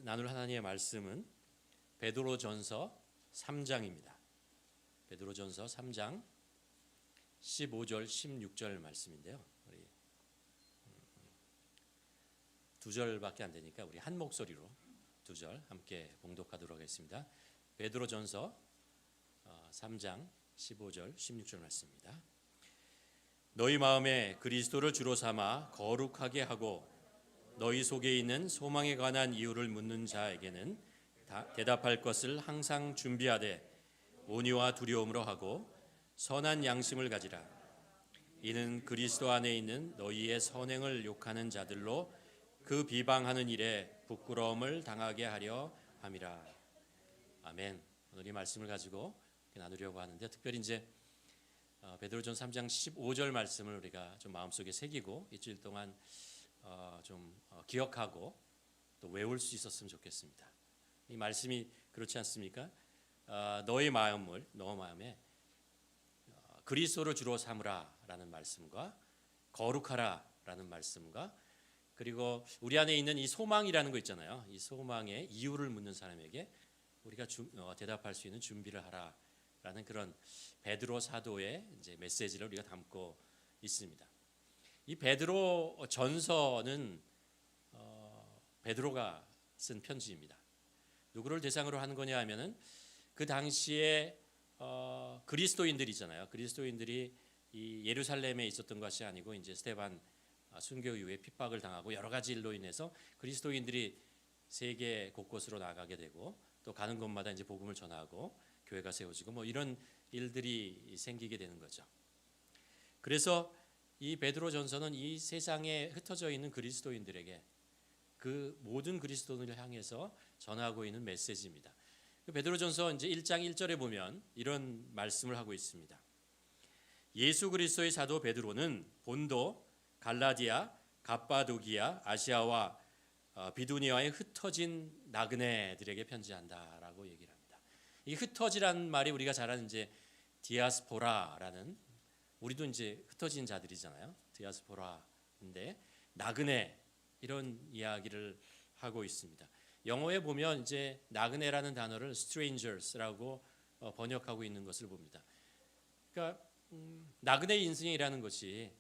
나눌 하나님의 말씀은 베드로전서 3장입니다. 베드로전서 3장 15절 16절 말씀인데요. 우리 두 절밖에 안 되니까 우리 한 목소리로 두 절 함께 봉독하도록 하겠습니다. 베드로전서 3장 15절 16절 말씀입니다. 너희 마음에 그리스도를 주로 삼아 거룩하게 하고 너희 속에 있는 소망에 관한 이유를 묻는 자에게는 대답할 것을 항상 준비하되 온유와 두려움으로 하고 선한 양심을 가지라. 이는 그리스도 안에 있는 너희의 선행을 욕하는 자들로 그 비방하는 일에 부끄러움을 당하게 하려 함이라. 아멘. 오늘 이 말씀을 가지고 나누려고 하는데, 특별히 이제 베드로전서 3장 15절 말씀을 우리가 좀 마음속에 새기고 일주일 동안 좀 기억하고 또 외울 수 있었으면 좋겠습니다. 이 말씀이 그렇지 않습니까? 너의 마음에 그리스도를 주로 삼으라라는 말씀과 거룩하라라는 말씀과 그리고 우리 안에 있는 이 소망이라는 거 있잖아요. 이 소망의 이유를 묻는 사람에게 우리가 대답할 수 있는 준비를 하라라는 그런 베드로 사도의 이제 메시지를 우리가 담고 있습니다. 이 베드로 전서는 베드로가 쓴 편지입니다. 누구를 대상으로 하는 거냐 하면은 그 당시에 그리스도인들이잖아요. 그리스도인들이 이 예루살렘에 있었던 것이 아니고 이제 스데반 순교 이후에 핍박을 당하고 여러 가지 일로 인해서 그리스도인들이 세계 곳곳으로 나가게 되고 또 가는 곳마다 이제 복음을 전하고 교회가 세워지고 뭐 이런 일들이 생기게 되는 거죠. 그래서 이 베드로 전서는 이 세상에 흩어져 있는 그리스도인들에게 그 모든 그리스도인을 향해서 전하고 있는 메시지입니다. 베드로전서 이제 1장 1절에 보면 이런 말씀을 하고 있습니다. 예수 그리스도의 사도 베드로는 본도, 갈라디아, 갑바도기아, 아시아와 비두니아에 흩어진 나그네들에게 편지한다라고 얘기를 합니다. 이 흩어지라는 말이 우리가 잘 아는 이제 디아스포라라는, 우리도 이제 흩어진 자들이잖아요. 디아스포라인데 나그네 이런 이야기를 하고 있습니다. 영어에 보면 이제 나그네라는 단어를 strangers라고 번역하고 있는 것을 봅니다. 그러니까 나그네 인생이라는 것이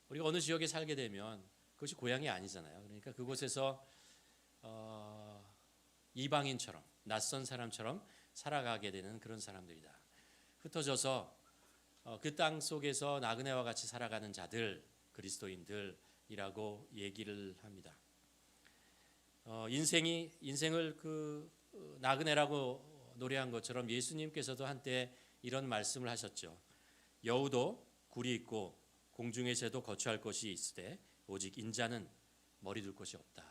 우리가 어느 지역에 살게 되면 그것이 고향이 아니잖아요. 그러니까 그곳에서 이방인처럼 낯선 사람처럼 살아가게 되는 그런 사람들이다. 흩어져서 그 땅 속에서 나그네와 같이 살아가는 자들, 그리스도인들이라고 얘기를 합니다. 인생을 그 나그네라고 노래한 것처럼 예수님께서도 한때 이런 말씀을 하셨죠. 여우도 굴이 있고 공중의 새도 거처할 것이 있으되 오직 인자는 머리 둘 곳이 없다.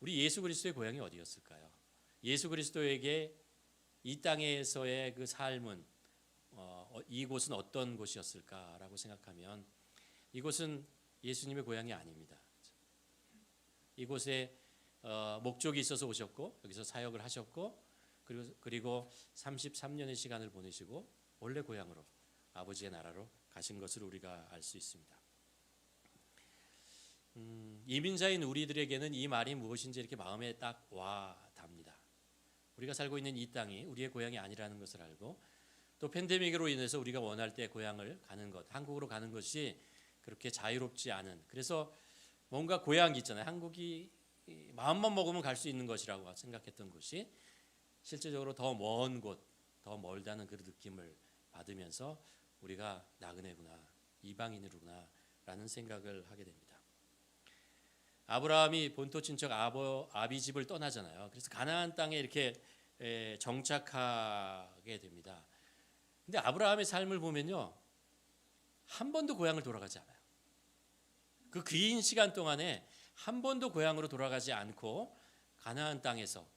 우리 예수 그리스도의 고향이 어디였을까요? 예수 그리스도에게 이 땅에서의 그 삶은 이곳은 어떤 곳이었을까라고 생각하면 이곳은 예수님의 고향이 아닙니다. 이곳에 목적이 있어서 오셨고 여기서 사역을 하셨고 그리고 33년의 시간을 보내시고 원래 고향으로 아버지의 나라로 가신 것을 우리가 알 수 있습니다. 이민자인 우리들에게는 이 말이 무엇인지 이렇게 마음에 딱 와 닿습니다. 우리가 살고 있는 이 땅이 우리의 고향이 아니라는 것을 알고 또 팬데믹으로 인해서 우리가 원할 때 고향을 가는 것, 한국으로 가는 것이 그렇게 자유롭지 않은, 그래서 뭔가 고향이 있잖아요. 한국이 마음만 먹으면 갈 수 있는 것이라고 생각했던 곳이 실제적으로 더 먼 곳, 더 멀다는 그 느낌을 받으면서 우리가 나그네구나, 이방인이구나 라는 생각을 하게 됩니다. 아브라함이 본토 친척 아비 집을 떠나잖아요. 그래서 가나안 땅에 이렇게 정착하게 됩니다. 근데 아브라함의 삶을 보면요, 한 번도 고향을 돌아가지 않아요. 그 긴 시간 동안에 한 번도 고향으로 돌아가지 않고 가나안 땅에서,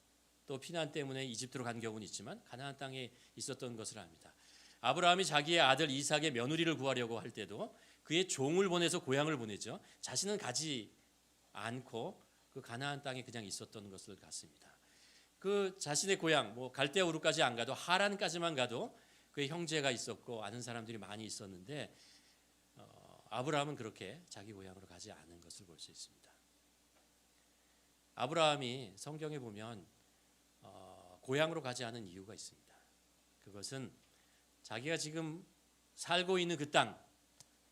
또 피난 때문에 이집트로 간 경우는 있지만 가나안 땅에 있었던 것을 압니다. 아브라함이 자기의 아들 이삭의 며느리를 구하려고 할 때도 그의 종을 보내서 고향을 보내죠. 자신은 가지 않고 그 가나안 땅에 그냥 있었던 것을 같습니다. 그 자신의 고향, 뭐 갈대아 우르까지 안 가도 하란까지만 가도 그의 형제가 있었고 아는 사람들이 많이 있었는데 아브라함은 그렇게 자기 고향으로 가지 않은 것을 볼 수 있습니다. 아브라함이 성경에 보면 고향으로 가지 않은 이유가 있습니다. 그것은 자기가 지금 살고 있는 그 땅,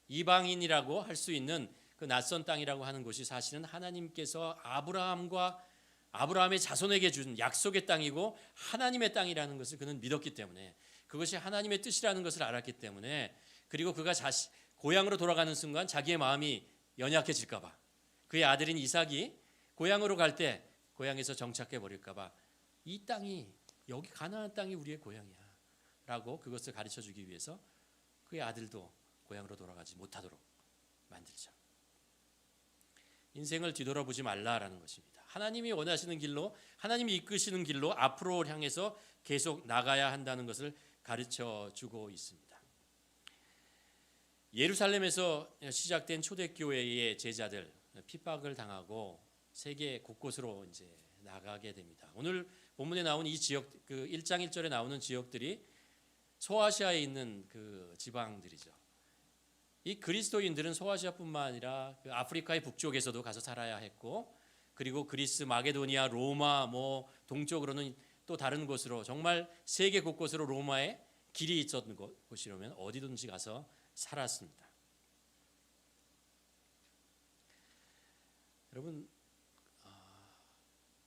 이방인이라고 할 수 있는 그 낯선 땅이라고 하는 곳이 사실은 하나님께서 아브라함의 자손에게 준 약속의 땅이고 하나님의 땅이라는 것을 그는 믿었기 때문에, 그것이 하나님의 뜻이라는 것을 알았기 때문에, 그리고 그가 고향으로 돌아가는 순간 자기의 마음이 연약해질까 봐, 그의 아들인 이삭이 고향으로 갈 때 고향에서 정착해 버릴까 봐, 이 땅이, 여기 가나안 땅이 우리의 고향이야 라고 그것을 가르쳐 주기 위해서 그의 아들도 고향으로 돌아가지 못하도록 만들죠. 인생을 뒤돌아보지 말라라는 것입니다. 하나님이 원하시는 길로, 하나님이 이끄시는 길로 앞으로 향해서 계속 나가야 한다는 것을 가르쳐 주고 있습니다. 예루살렘에서 시작된 초대교회의 제자들 핍박을 당하고 세계 곳곳으로 이제 나가게 됩니다. 오늘 본문에 나온 이 지역, 그 1장 1절에 나오는 지역들이 소아시아에 있는 그 지방들이죠. 이 그리스도인들은 소아시아뿐만 아니라 그 아프리카의 북쪽에서도 가서 살아야 했고, 그리고 그리스, 마게도니아, 로마, 동쪽으로는 또 다른 곳으로, 정말 세계 곳곳으로 로마에 길이 있었던 곳이라면 어디든지 가서 살았습니다. 여러분,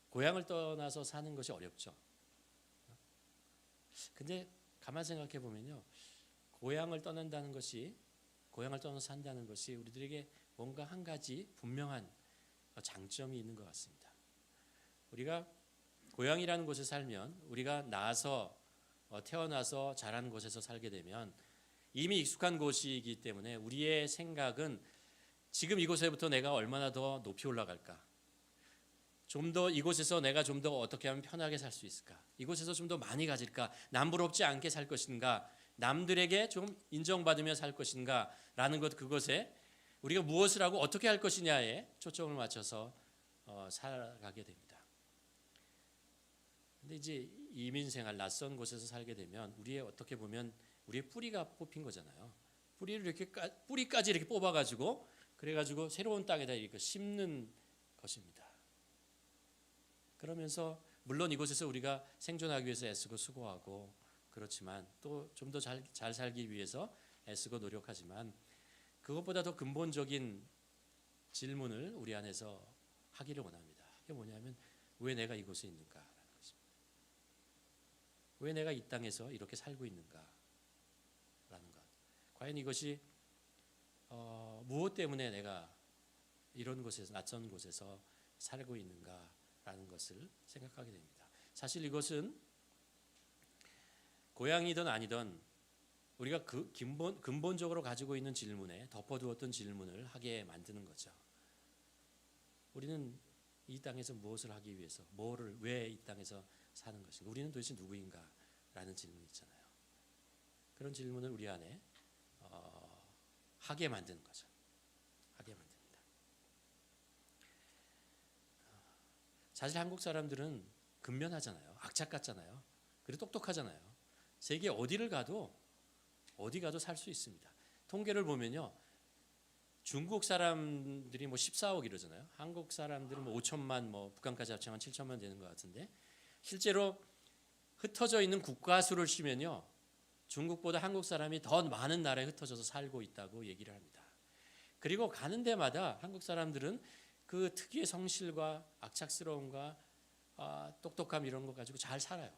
고향을 떠나서 사는 것이 어렵죠. 근데 가만 생각해 보면요, 고향을 떠나서 산다는 것이 우리들에게 뭔가 한 가지 분명한 장점이 있는 것 같습니다. 우리가 고향이라는 곳에 살면, 우리가 태어나서 자란 곳에서 살게 되면 이미 익숙한 곳이기 때문에 우리의 생각은 지금 이곳에부터 내가 얼마나 더 높이 올라갈까, 좀 더 이곳에서 내가 좀 더 어떻게 하면 편하게 살 수 있을까, 이곳에서 좀 더 많이 가질까, 남부럽지 않게 살 것인가, 남들에게 좀 인정받으며 살 것인가 라는 것, 그것에 우리가 무엇을 하고 어떻게 할 것이냐에 초점을 맞춰서 살아가게 됩니다. 근데 이제 이민생활, 낯선 곳에서 살게 되면 우리의, 어떻게 보면 우리의 뿌리가 뽑힌 거잖아요. 뿌리까지 이렇게 뽑아가지고, 그래가지고 새로운 땅에다 이렇게 심는 것입니다. 그러면서 물론 이곳에서 우리가 생존하기 위해서 애쓰고 수고하고 그렇지만, 또 좀 더 잘 살기 위해서 애쓰고 노력하지만, 그것보다 더 근본적인 질문을 우리 안에서 하기를 원합니다. 그게 뭐냐면, 왜 내가 이곳에 있는가라는 것입니다. 왜 내가 이 땅에서 이렇게 살고 있는가라는 것. 과연 이것이 무엇 때문에 내가 이런 곳에서, 낯선 곳에서 살고 있는가라는 것을 생각하게 됩니다. 사실 이것은 고향이든 아니든 우리가 그 근본적으로 가지고 있는 질문에 덮어두었던 질문을 하게 만드는 거죠. 우리는 이 땅에서 무엇을 하기 위해서, 왜 이 땅에서 사는 것인가, 우리는 도대체 누구인가 라는 질문이 있잖아요. 그런 질문을 우리 안에 하게 만드는 거죠. 하게 만듭니다. 사실 한국 사람들은 근면하잖아요. 악착 같잖아요. 그리고 똑똑하잖아요. 세계 어디 가도 살 수 있습니다. 통계를 보면요, 중국 사람들이 14억 이러잖아요. 한국 사람들은 5천만, 북한까지 합치면 7천만 되는 것 같은데, 실제로 흩어져 있는 국가 수를 치면요, 중국보다 한국 사람이 더 많은 나라에 흩어져서 살고 있다고 얘기를 합니다. 그리고 가는 데마다 한국 사람들은 그 특유의 성실과 악착스러움과 똑똑함, 이런 거 가지고 잘 살아요.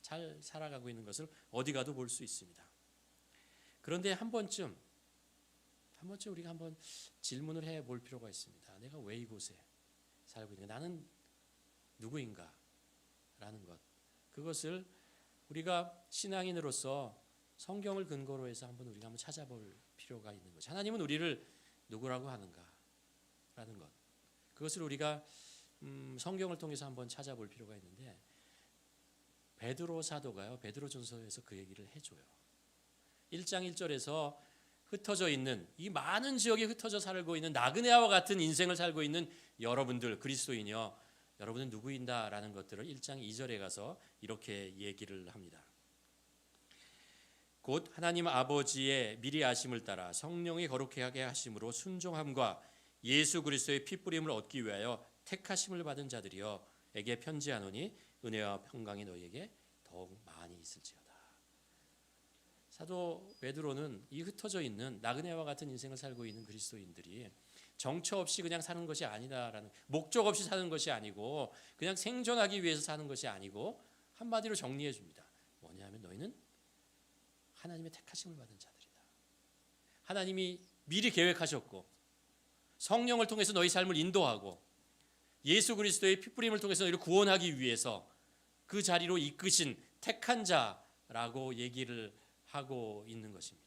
잘 살아가고 있는 것을 어디 가도 볼 수 있습니다. 그런데 한 번쯤 우리가 한번 질문을 해볼 필요가 있습니다. 내가 왜 이곳에 살고 있는가? 나는 누구인가? 라는 것. 그것을 우리가 신앙인으로서 성경을 근거로 해서 우리가 한번 찾아볼 필요가 있는 거죠. 하나님은 우리를 누구라고 하는가? 라는 것. 그것을 우리가 성경을 통해서 한번 찾아볼 필요가 있는데, 베드로 사도가요, 베드로전서에서 그 얘기를 해줘요. 1장 1절에서 흩어져 있는, 이 많은 지역에 흩어져 살고 있는 나그네와 같은 인생을 살고 있는 여러분들, 그리스도인이여, 여러분은 누구인다라는 것들을 1장 2절에 가서 이렇게 얘기를 합니다. 곧 하나님 아버지의 미리 아심을 따라 성령이 거룩하게 하심으로 순종함과 예수 그리스도의 피 뿌림을 얻기 위하여 택하심을 받은 자들이여 에게 편지하노니 은혜와 평강이 너희에게 더욱 많이 있을지어다. 사도 베드로는 이 흩어져 있는 나그네와 같은 인생을 살고 있는 그리스도인들이 정처 없이 그냥 사는 것이 아니다라는, 목적 없이 사는 것이 아니고 그냥 생존하기 위해서 사는 것이 아니고 한마디로 정리해 줍니다. 뭐냐면 너희는 하나님의 택하심을 받은 자들이다. 하나님이 미리 계획하셨고 성령을 통해서 너희 삶을 인도하고 예수 그리스도의 피뿌림을 통해서 너희를 구원하기 위해서 그 자리로 이끄신 택한 자라고 얘기를 하고 있는 것입니다.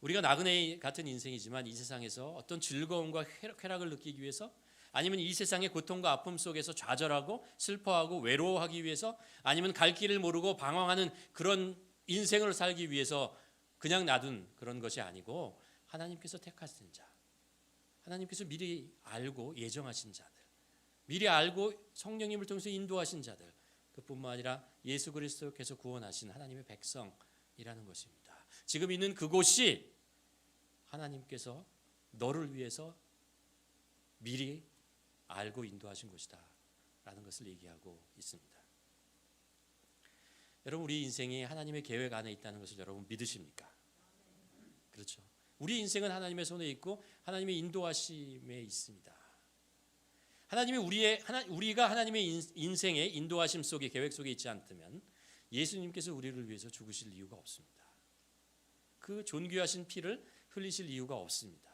우리가 나그네 같은 인생이지만 이 세상에서 어떤 즐거움과 쾌락을 느끼기 위해서, 아니면 이 세상의 고통과 아픔 속에서 좌절하고 슬퍼하고 외로워하기 위해서, 아니면 갈 길을 모르고 방황하는 그런 인생을 살기 위해서 그냥 놔둔 그런 것이 아니고 하나님께서 택하신 자, 하나님께서 미리 알고 예정하신 자들, 미리 알고 성령님을 통해서 인도하신 자들, 그뿐만 아니라 예수 그리스도께서 구원하신 하나님의 백성이라는 것입니다. 지금 있는 그곳이 하나님께서 너를 위해서 미리 알고 인도하신 곳이다 라는 것을 얘기하고 있습니다. 여러분, 우리 인생이 하나님의 계획 안에 있다는 것을 여러분 믿으십니까? 그렇죠. 우리 인생은 하나님의 손에 있고 하나님의 인도하심에 있습니다. 하나님이 우리가 하나님의 인생의 인도하심 속에, 계획 속에 있지 않다면 예수님께서 우리를 위해서 죽으실 이유가 없습니다. 그 존귀하신 피를 흘리실 이유가 없습니다.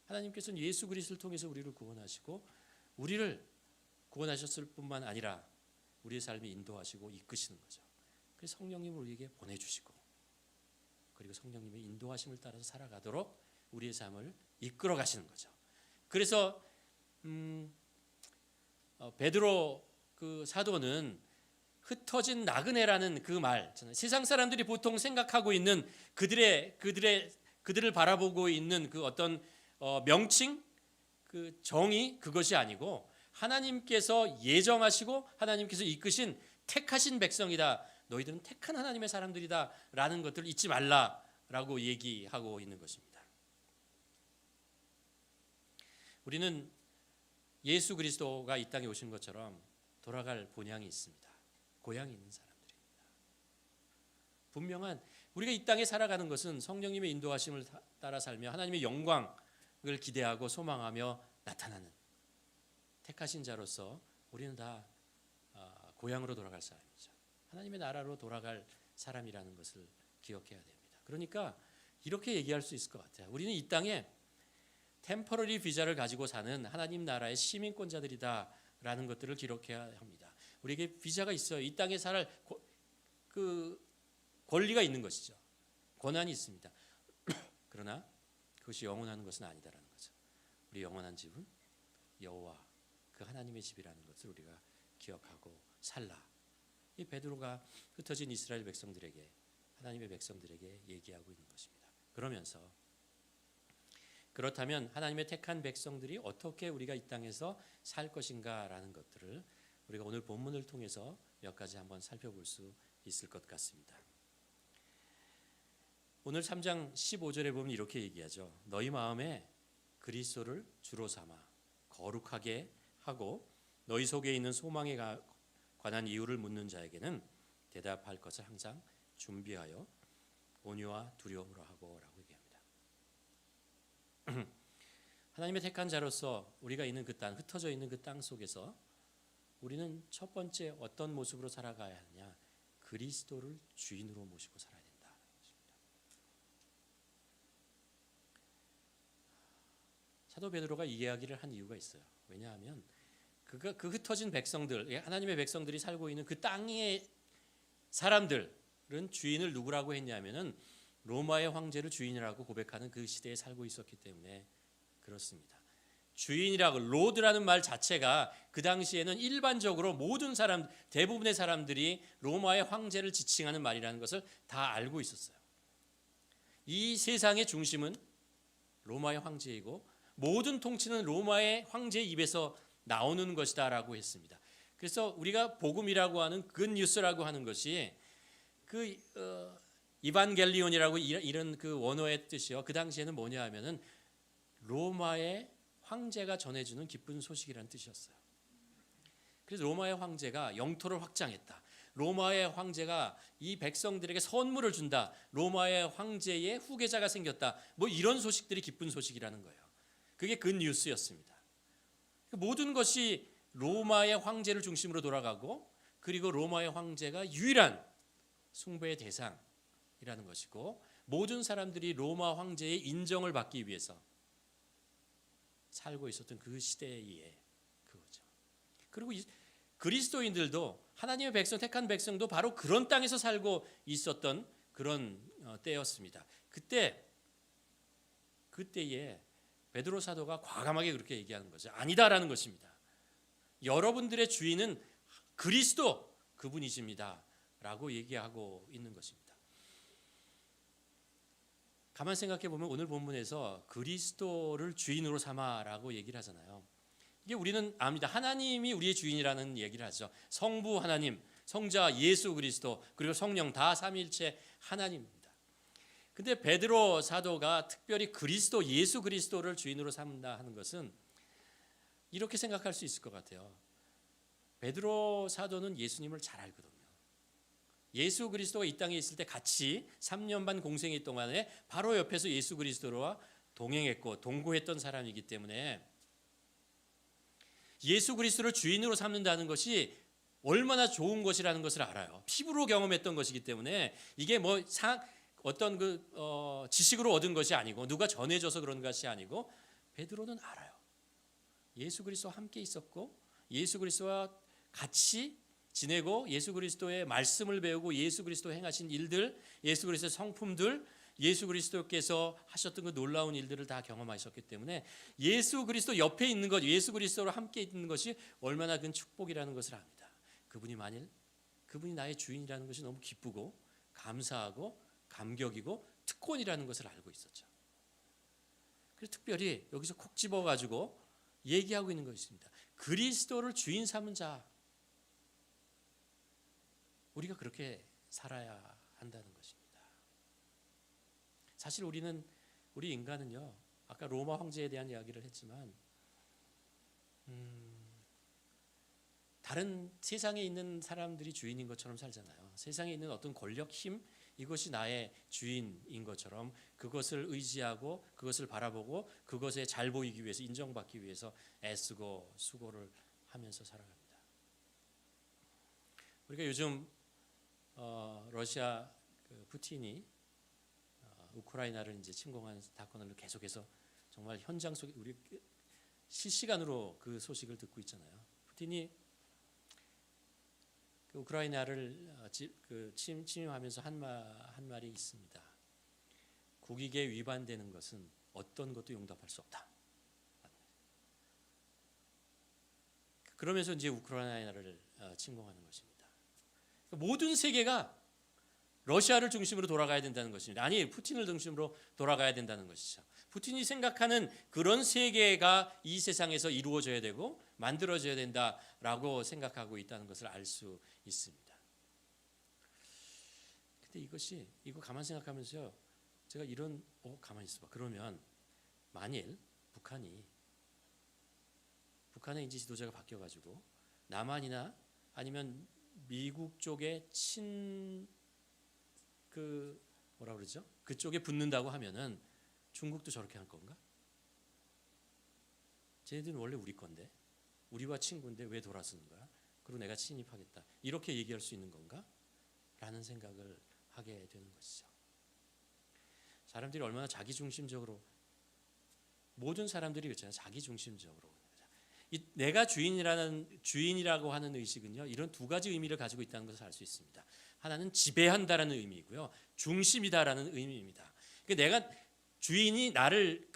하나님께서는 예수 그리스도를 통해서 우리를 구원하시고 우리를 구원하셨을 뿐만 아니라 우리의 삶을 인도하시고 이끄시는 거죠. 그래서 성령님을 우리에게 보내주시고, 그리고 성령님의 인도하심을 따라서 살아가도록 우리의 삶을 이끌어 가시는 거죠. 그래서 베드로 그 사도는 흩어진 나그네라는 그 말, 세상 사람들이 보통 생각하고 있는 그들을 바라보고 있는 그 어떤 명칭, 그 정의, 그것이 아니고 하나님께서 예정하시고 하나님께서 이끄신 택하신 백성이다, 너희들은 택한 하나님의 사람들이다 라는 것들을 잊지 말라라고 얘기하고 있는 것입니다. 우리는 예수 그리스도가 이 땅에 오신 것처럼 돌아갈 본향이 있습니다. 고향이 있는 사람들입니다. 분명한, 우리가 이 땅에 살아가는 것은 성령님의 인도하심을 따라 살며 하나님의 영광을 기대하고 소망하며 나타나는 택하신 자로서 우리는 다 고향으로 돌아갈 사람이죠. 하나님의 나라로 돌아갈 사람이라는 것을 기억해야 됩니다. 그러니까 이렇게 얘기할 수 있을 것 같아요. 우리는 이 땅에 템퍼러리 비자를 가지고 사는 하나님 나라의 시민권자들이다라는 것들을 기록해야 합니다. 우리에게 비자가 있어요. 이 땅에 살 그 권리가 있는 것이죠. 권한이 있습니다. 그러나 그것이 영원한 것은 아니다라는 거죠. 우리 영원한 집은 여호와 그 하나님의 집이라는 것을 우리가 기억하고 살라. 이 베드로가 흩어진 이스라엘 백성들에게, 하나님의 백성들에게 얘기하고 있는 것입니다. 그러면서 그렇다면 하나님의 택한 백성들이 어떻게 우리가 이 땅에서 살 것인가라는 것들을 우리가 오늘 본문을 통해서 몇 가지 한번 살펴볼 수 있을 것 같습니다. 오늘 3장 15절에 보면 이렇게 얘기하죠. 너희 마음에 그리스도를 주로 삼아 거룩하게 하고 너희 속에 있는 소망에 관한 이유를 묻는 자에게는 대답할 것을 항상 준비하여 온유와 두려움으로 하고 라고 얘기합니다. 하나님의 택한 자로서 우리가 있는 그 땅, 흩어져 있는 그 땅 속에서 우리는 첫 번째 어떤 모습으로 살아가야 하느냐? 그리스도를 주인으로 모시고 살아야 된다는 것입니다. 사도 베드로가 이 이야기를 한 이유가 있어요. 왜냐하면 그 흩어진 백성들, 하나님의 백성들이 살고 있는 그 땅의 사람들은 주인을 누구라고 했냐면은 로마의 황제를 주인이라고 고백하는 그 시대에 살고 있었기 때문에 그렇습니다. 주인이라고, 로드라는 말 자체가 그 당시에는 일반적으로 모든 사람, 대부분의 사람들이 로마의 황제를 지칭하는 말이라는 것을 다 알고 있었어요. 이 세상의 중심은 로마의 황제이고 모든 통치는 로마의 황제의 입에서 나오는 것이다라고 했습니다. 그래서 우리가 복음이라고 하는 굿뉴스라고 하는 것이 그 이반겔리온이라고 이런 그 원어의 뜻이요. 그 당시에는 뭐냐 하면은 로마의 황제가 전해주는 기쁜 소식이라는 뜻이었어요. 그래서 로마의 황제가 영토를 확장했다. 로마의 황제가 이 백성들에게 선물을 준다. 로마의 황제의 후계자가 생겼다. 뭐 이런 소식들이 기쁜 소식이라는 거예요. 그게 그 뉴스였습니다. 모든 것이 로마의 황제를 중심으로 돌아가고, 그리고 로마의 황제가 유일한 숭배의 대상이라는 것이고, 모든 사람들이 로마 황제의 인정을 받기 위해서 살고 있었던 그 시대의 그거죠. 그리고 그리스도인들도, 하나님의 백성, 택한 백성도 바로 그런 땅에서 살고 있었던 그런 때였습니다. 그때에 베드로 사도가 과감하게 그렇게 얘기하는 거죠. 아니다라는 것입니다. 여러분들의 주인은 그리스도, 그분이십니다 라고 얘기하고 있는 것입니다. 가만 생각해 보면 오늘 본문에서 그리스도를 주인으로 삼아라고 얘기를 하잖아요. 이게 우리는 압니다. 하나님이 우리의 주인이라는 얘기를 하죠. 성부 하나님, 성자 예수 그리스도, 그리고 성령 다 삼위일체 하나님입니다. 근데 베드로 사도가 특별히 그리스도, 예수 그리스도를 주인으로 삼는다 하는 것은 이렇게 생각할 수 있을 것 같아요. 베드로 사도는 예수님을 잘 알거든요. 예수 그리스도가 이 땅에 있을 때 같이 3년 반 공생의 동안에 바로 옆에서 예수 그리스도와 동행했고 동거했던 사람이기 때문에 예수 그리스도를 주인으로 삼는다는 것이 얼마나 좋은 것이라는 것을 알아요. 피부로 경험했던 것이기 때문에 이게 뭐 어떤 지식으로 얻은 것이 아니고, 누가 전해줘서 그런 것이 아니고, 베드로는 알아요. 예수 그리스도와 함께 있었고, 예수 그리스도와 같이 지내고, 예수 그리스도의 말씀을 배우고, 예수 그리스도 행하신 일들, 예수 그리스도의 성품들, 예수 그리스도께서 하셨던 그 놀라운 일들을 다 경험하셨기 때문에 예수 그리스도 옆에 있는 것, 예수 그리스도로 함께 있는 것이 얼마나 큰 축복이라는 것을 압니다. 그분이 나의 주인이라는 것이 너무 기쁘고 감사하고 감격이고 특권이라는 것을 알고 있었죠. 그래서 특별히 여기서 콕 집어가지고 얘기하고 있는 것입니다. 그리스도를 주인 삼은 자, 우리가 그렇게 살아야 한다는 것입니다. 사실 우리 인간은요, 아까 로마 황제에 대한 이야기를 했지만 다른 세상에 있는 사람들이 주인인 것처럼 살잖아요. 세상에 있는 어떤 권력, 힘, 이것이 나의 주인인 것처럼 그것을 의지하고 그것을 바라보고 그것에 잘 보이기 위해서, 인정받기 위해서 애쓰고 수고를 하면서 살아갑니다. 우리가 요즘 러시아 푸틴이 우크라이나를 이제 침공한 사건을 계속해서 정말 현장 속에 우리 실시간으로 그 소식을 듣고 있잖아요. 푸틴이 우크라이나를 침입하면서 한 말이 있습니다. 국익에 위반되는 것은 어떤 것도 용납할 수 없다. 그러면서 이제 우크라이나를 침공하는 것입니다. 모든 세계가 러시아를 중심으로 돌아가야 된다는 것입니다. 아니, 푸틴을 중심으로 돌아가야 된다는 것이죠. 푸틴이 생각하는 그런 세계가 이 세상에서 이루어져야 되고 만들어져야 된다라고 생각하고 있다는 것을 알 수 있습니다. 근데 이거 가만 생각하면서 제가 가만히 있어봐. 그러면 만일 북한의 이제 지도자가 바뀌어가지고 남한이나 아니면 미국 쪽에 뭐라 그러죠? 그쪽에 붙는다고 하면은 중국도 저렇게 할 건가? 쟤네들은 원래 우리 건데, 우리와 친구인데 왜 돌아서는 거야? 그리고 내가 침입하겠다, 이렇게 얘기할 수 있는 건가? 라는 생각을 하게 되는 것이죠. 사람들이 얼마나 자기중심적으로, 모든 사람들이 그렇잖아요. 자기중심적으로. 내가 주인이라고 하는 의식은요, 이런 두 가지 의미를 가지고 있다는 것을 알 수 있습니다. 하나는 지배한다라는 의미이고요, 중심이다라는 의미입니다. 그러니까 내가 주인이 나를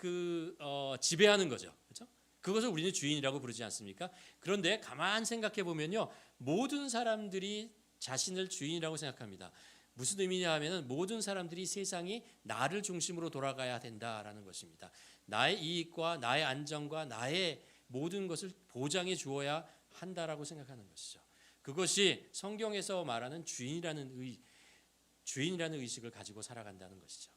지배하는 거죠, 그렇죠? 그것을 우리는 주인이라고 부르지 않습니까? 그런데 가만 생각해 보면요, 모든 사람들이 자신을 주인이라고 생각합니다. 무슨 의미냐 하면은 모든 사람들이 세상이 나를 중심으로 돌아가야 된다라는 것입니다. 나의 이익과 나의 안정과 나의 모든 것을 보장해 주어야 한다라고 생각하는 것이죠. 그것이 성경에서 말하는 주인이라는 의식을 가지고 살아간다는 것이죠.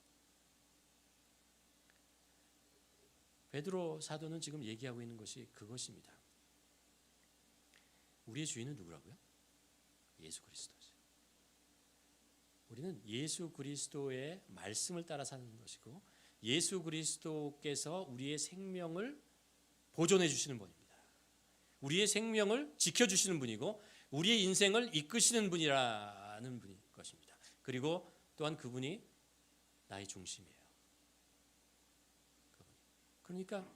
베드로 사도는 지금 얘기하고 있는 것이 그것입니다. 우리의 주인은 누구라고요? 예수 그리스도죠. 우리는 예수 그리스도의 말씀을 따라 사는 것이고 예수 그리스도께서 우리의 생명을 보존해 주시는 분입니다. 우리의 생명을 지켜주시는 분이고 우리의 인생을 이끄시는 분이라는 분인 것입니다. 그리고 또한 그분이 나의 중심이에요. 그러니까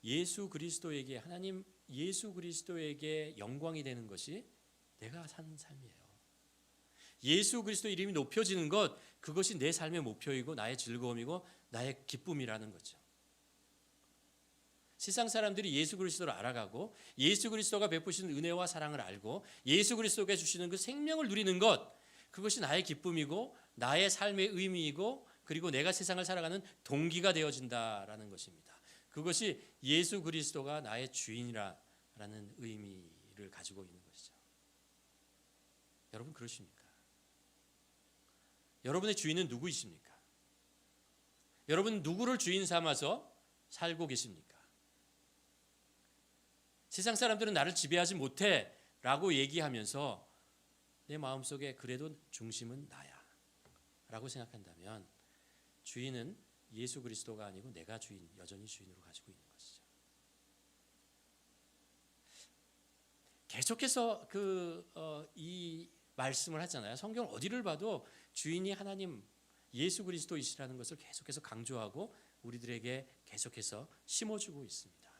예수 그리스도에게 하나님 예수 그리스도에게 영광이 되는 것이 내가 사는 삶이에요. 예수 그리스도 이름이 높여지는 것 그것이 내 삶의 목표이고 나의 즐거움이고 나의 기쁨이라는 거죠. 세상 사람들이 예수 그리스도를 알아가고 예수 그리스도가 베푸시는 은혜와 사랑을 알고 예수 그리스도가 주시는 그 생명을 누리는 것 그것이 나의 기쁨이고 나의 삶의 의미이고 그리고 내가 세상을 살아가는 동기가 되어진다라는 것입니다. 그것이 예수 그리스도가 나의 주인이라는 의미를 가지고 있는 것이죠. 여러분 그러십니까? 여러분의 주인은 누구이십니까? 여러분 누구를 주인 삼아서 살고 계십니까? 세상 사람들은 나를 지배하지 못해 라고 얘기하면서 내 마음속에 그래도 중심은 나야 라고 생각한다면 주인은 예수 그리스도가 아니고 내가 여전히 주인으로 가지고 있는 것이죠. 계속해서 이 말씀을 하잖아요. 성경 어디를 봐도 주인이 하나님 예수 그리스도이시라는 것을 계속해서 강조하고 우리들에게 계속해서 심어주고 있습니다.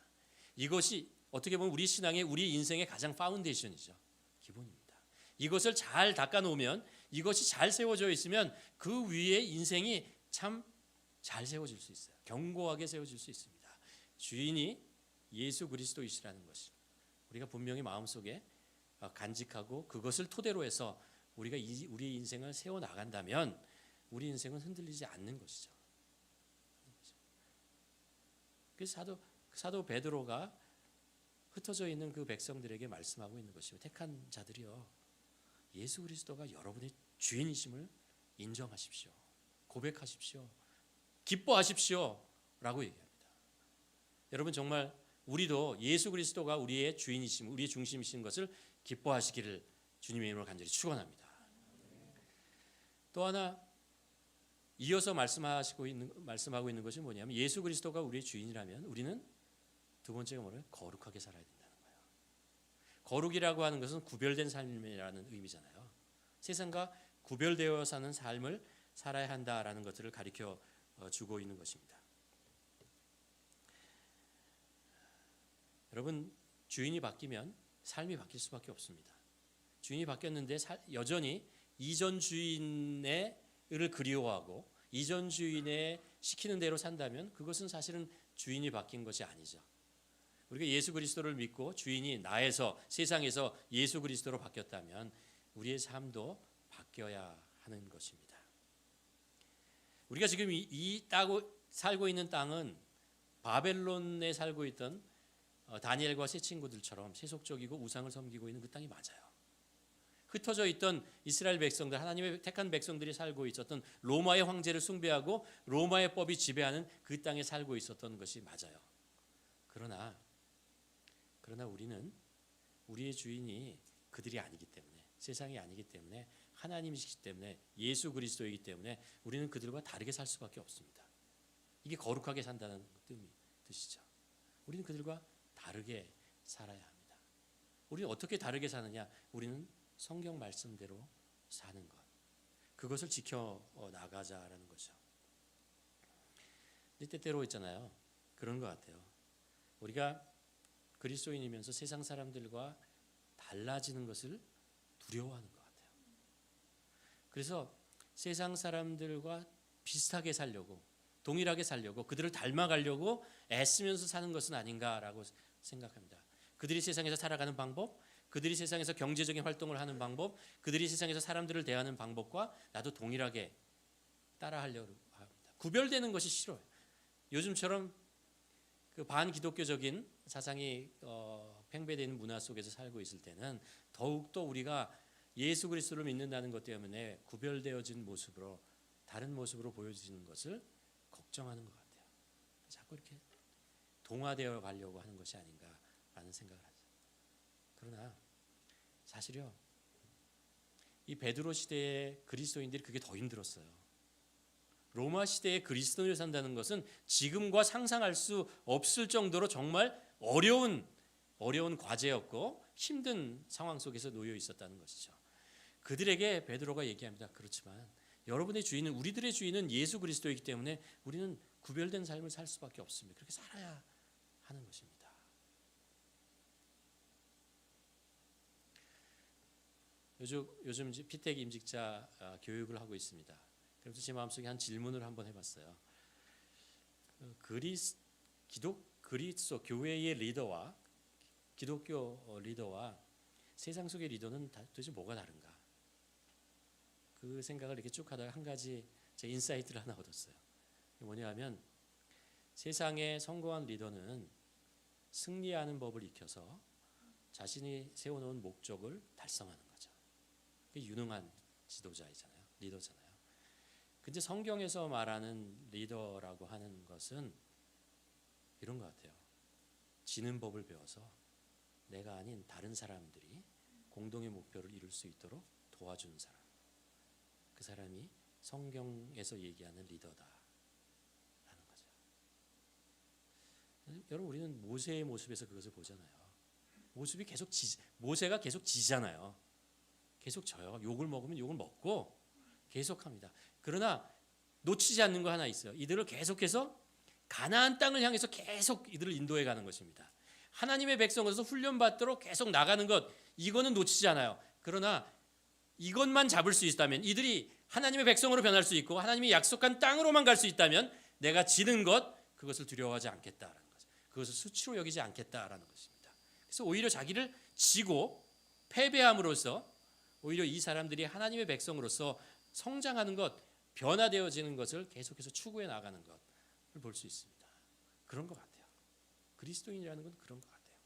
이것이 어떻게 보면 우리 신앙의 우리 인생의 가장 파운데이션이죠. 기본입니다. 이것을 잘 닦아놓으면 이것이 잘 세워져 있으면 그 위에 인생이 참 잘 세워질 수 있어요. 견고하게 세워질 수 있습니다. 주인이 예수 그리스도이시라는 것을 우리가 분명히 마음속에 간직하고 그것을 토대로 해서 우리가 우리의 인생을 세워나간다면 우리 인생은 흔들리지 않는 것이죠. 그래서 사도 베드로가 흩어져 있는 그 백성들에게 말씀하고 있는 것입니다. 택한 자들이여 예수 그리스도가 여러분의 주인이심을 인정하십시오. 고백하십시오. 기뻐하십시오 라고 얘기합니다. 여러분 정말 우리도 예수 그리스도가 우리의 주인이심, 우리의 중심이신 것을 기뻐하시기를 주님의 이름으로 간절히 축원합니다. 또 하나 이어서 말씀하고 있는 것이 뭐냐면 예수 그리스도가 우리의 주인이라면 우리는 두 번째가 뭐예요? 거룩하게 살아야 된다는 거예요. 거룩이라고 하는 것은 구별된 삶이라는 의미잖아요. 세상과 구별되어 사는 삶을 살아야 한다라는 것들을 가르쳐 주고 있는 것입니다. 여러분 주인이 바뀌면 삶이 바뀔 수밖에 없습니다. 주인이 바뀌었는데 여전히 이전 주인을 그리워하고 이전 주인의 시키는 대로 산다면 그것은 사실은 주인이 바뀐 것이 아니죠. 우리가 예수 그리스도를 믿고 주인이 나에서 세상에서 예수 그리스도로 바뀌었다면 우리의 삶도 바뀌어야 하는 것입니다. 우리가 지금 살고 있는 땅은 바벨론에 살고 있던 다니엘과 세 친구들처럼 세속적이고 우상을 섬기고 있는 그 땅이 맞아요. 흩어져 있던 이스라엘 백성들, 하나님의 택한 백성들이 살고 있었던 로마의 황제를 숭배하고 로마의 법이 지배하는 그 땅에 살고 있었던 것이 맞아요. 그러나 우리는 우리의 주인이 그들이 아니기 때문에 세상이 아니기 때문에 하나님이시기 때문에 예수 그리스도이기 때문에 우리는 그들과 다르게 살 수밖에 없습니다. 이게 거룩하게 산다는 뜻이죠. 우리는 그들과 다르게 살아야 합니다. 우리는 어떻게 다르게 사느냐? 우리는 성경 말씀대로 사는 것. 그것을 지켜 나가자라는 거죠. 때때로 있잖아요. 그런 것 같아요. 우리가 그리스도인이면서 세상 사람들과 달라지는 것을 두려워하는 것 같아요. 그래서 세상 사람들과 비슷하게 살려고 동일하게 살려고 그들을 닮아가려고 애쓰면서 사는 것은 아닌가라고 생각합니다. 그들이 세상에서 살아가는 방법, 그들이 세상에서 경제적인 활동을 하는 방법, 그들이 세상에서 사람들을 대하는 방법과 나도 동일하게 따라하려고 합니다. 구별되는 것이 싫어요. 요즘처럼 그 반기독교적인 사상이 팽배되는 문화 속에서 살고 있을 때는 더욱더 우리가 예수 그리스도를 믿는다는 것 때문에 구별되어진 모습으로 다른 모습으로 보여지는 것을 걱정하는 것 같아요. 자꾸 이렇게 동화되어 가려고 하는 것이 아닌가라는 생각을 하죠. 그러나 사실요, 이 베드로 시대의 그리스도인들이 그게 더 힘들었어요. 로마 시대의 그리스도인을 산다는 것은 지금과 상상할 수 없을 정도로 정말 어려운 과제였고 힘든 상황 속에서 놓여 있었다는 것이죠. 그들에게 베드로가 얘기합니다. 그렇지만 여러분의 주인은, 우리들의 주인은 예수 그리스도이기 때문에 우리는 구별된 삶을 살 수밖에 없습니다. 그렇게 살아야 하는 것입니다. 요즘 피택 임직자 교육을 하고 있습니다. 그래서 제 마음속에 한 질문을 한번 해봤어요. 그리스도 교회의 리더와 기독교 리더와 세상 속의 리더는 도대체 뭐가 다른가? 그 생각을 이렇게 쭉 하다가 한 가지 제 인사이트를 하나 얻었어요. 뭐냐면 세상의 성공한 리더는 승리하는 법을 익혀서 자신이 세워놓은 목적을 달성하는 거죠. 유능한 지도자이잖아요. 리더잖아요. 근데 성경에서 말하는 리더라고 하는 것은 이런 것 같아요. 지는 법을 배워서 내가 아닌 다른 사람들이 공동의 목표를 이룰 수 있도록 도와주는 사람. 그 사람이 성경에서 얘기하는 리더다라는 거죠. 여러분, 우리는 모세의 모습에서 그것을 보잖아요. 모세가 계속 지잖아요. 계속 져요. 욕을 먹으면 욕을 먹고 계속합니다. 그러나 놓치지 않는 거 하나 있어요. 이들을 계속해서 가나안 땅을 향해서 계속 이들을 인도해 가는 것입니다. 하나님의 백성으로서 훈련받도록 계속 나가는 것, 이거는 놓치지 않아요. 그러나 이것만 잡을 수 있다면, 이들이 하나님의 백성으로 변할 수 있고 하나님이 약속한 땅으로만 갈 수 있다면 내가 지는 것, 그것을 두려워하지 않겠다라는 것, 그것을 수치로 여기지 않겠다라는 것입니다. 그래서 오히려 자기를 지고 패배함으로써 오히려 이 사람들이 하나님의 백성으로서 성장하는 것, 변화되어지는 것을 계속해서 추구해 나가는 것을 볼 수 있습니다. 그런 것 같아요. 그리스도인이라는 건 그런 것 같아요.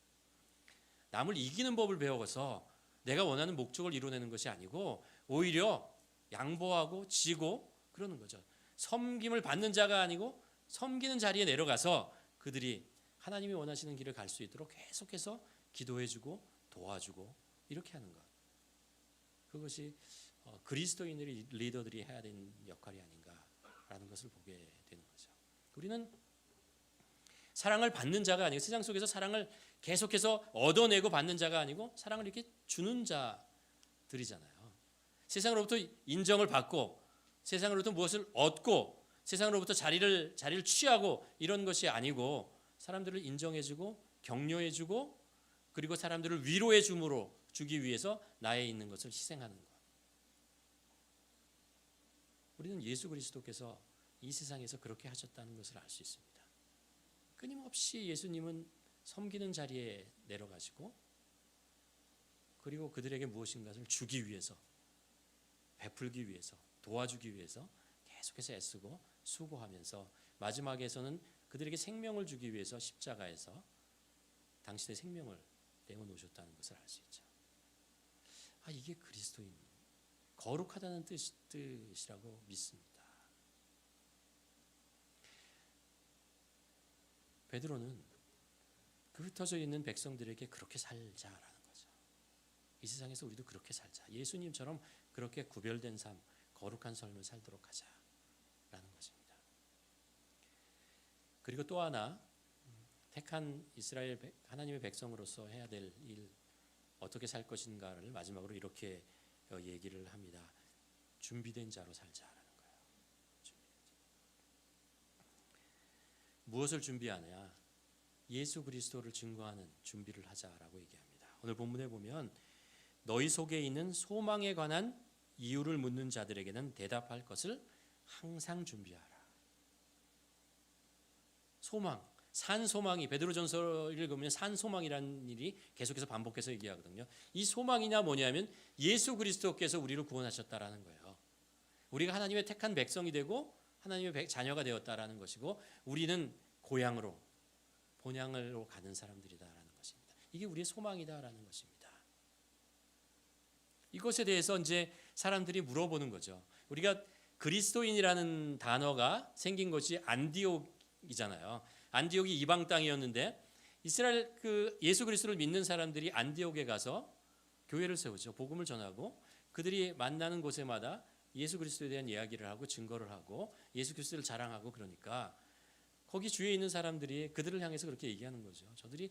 남을 이기는 법을 배워서 내가 원하는 목적을 이루어내는 것이 아니고 오히려 양보하고 지고 그러는 거죠. 섬김을 받는 자가 아니고 섬기는 자리에 내려가서 그들이 하나님이 원하시는 길을 갈 수 있도록 계속해서 기도해주고 도와주고 이렇게 하는 것. 그것이 그리스도인들의 리더들이 해야 되는 역할이 아닌가라는 것을 보게 되는 거죠. 우리는 사랑을 받는 자가 아니고, 세상 속에서 사랑을 계속해서 얻어내고 받는 자가 아니고 사랑을 이렇게 주는 자들이잖아요. 세상으로부터 인정을 받고 세상으로부터 무엇을 얻고 세상으로부터 자리를 취하고 이런 것이 아니고 사람들을 인정해주고 격려해주고 그리고 사람들을 위로해 주기 위해서 나에 있는 것을 희생하는 것. 우리는 예수 그리스도께서 이 세상에서 그렇게 하셨다는 것을 알 수 있습니다. 끊임없이 예수님은 섬기는 자리에 내려가시고 그리고 그들에게 무엇인가를 주기 위해서, 베풀기 위해서, 도와주기 위해서 계속해서 애쓰고 수고하면서 마지막에서는 그들에게 생명을 주기 위해서 십자가에서 당신의 생명을 내어놓으셨다는 것을 알 수 있죠. 이게 그리스도인, 거룩하다는 뜻이라고 믿습니다. 베드로는 그 흩어져 있는 백성들에게 그렇게 살자라는 거죠. 이 세상에서 우리도 그렇게 살자. 예수님처럼 그렇게 구별된 삶, 거룩한 삶을 살도록 하자라는 것입니다. 그리고 또 하나, 택한 이스라엘 하나님의 백성으로서 해야 될 일, 어떻게 살 것인가를 마지막으로 이렇게 얘기를 합니다. 준비된 자로 살자라는 거예요. 무엇을 준비하냐? 예수 그리스도를 증거하는 준비를 하자라고 얘기합니다. 오늘 본문에 보면 너희 속에 있는 소망에 관한 이유를 묻는 자들에게는 대답할 것을 항상 준비하라. 소망, 산 소망이, 베드로전서를 읽으면 산 소망이라는 일이 계속해서 반복해서 얘기하거든요. 이 소망이냐 뭐냐면 예수 그리스도께서 우리를 구원하셨다라는 거예요. 우리가 하나님의 택한 백성이 되고 하나님의 자녀가 되었다라는 것이고 우리는 고향으로, 본향으로 가는 사람들이다라는 것입니다. 이게 우리의 소망이다라는 것입니다. 이것에 대해서 이제 사람들이 물어보는 거죠. 우리가 그리스도인이라는 단어가 생긴 것이 안디옥이잖아요. 안디옥이 이방 땅이었는데 이스라엘 그 예수 그리스도를 믿는 사람들이 안디옥에 가서 교회를 세우죠. 복음을 전하고 그들이 만나는 곳에마다 예수 그리스도에 대한 이야기를 하고 증거를 하고 예수 그리스도를 자랑하고 그러니까 거기 주위에 있는 사람들이 그들을 향해서 그렇게 얘기하는 거죠. 저들이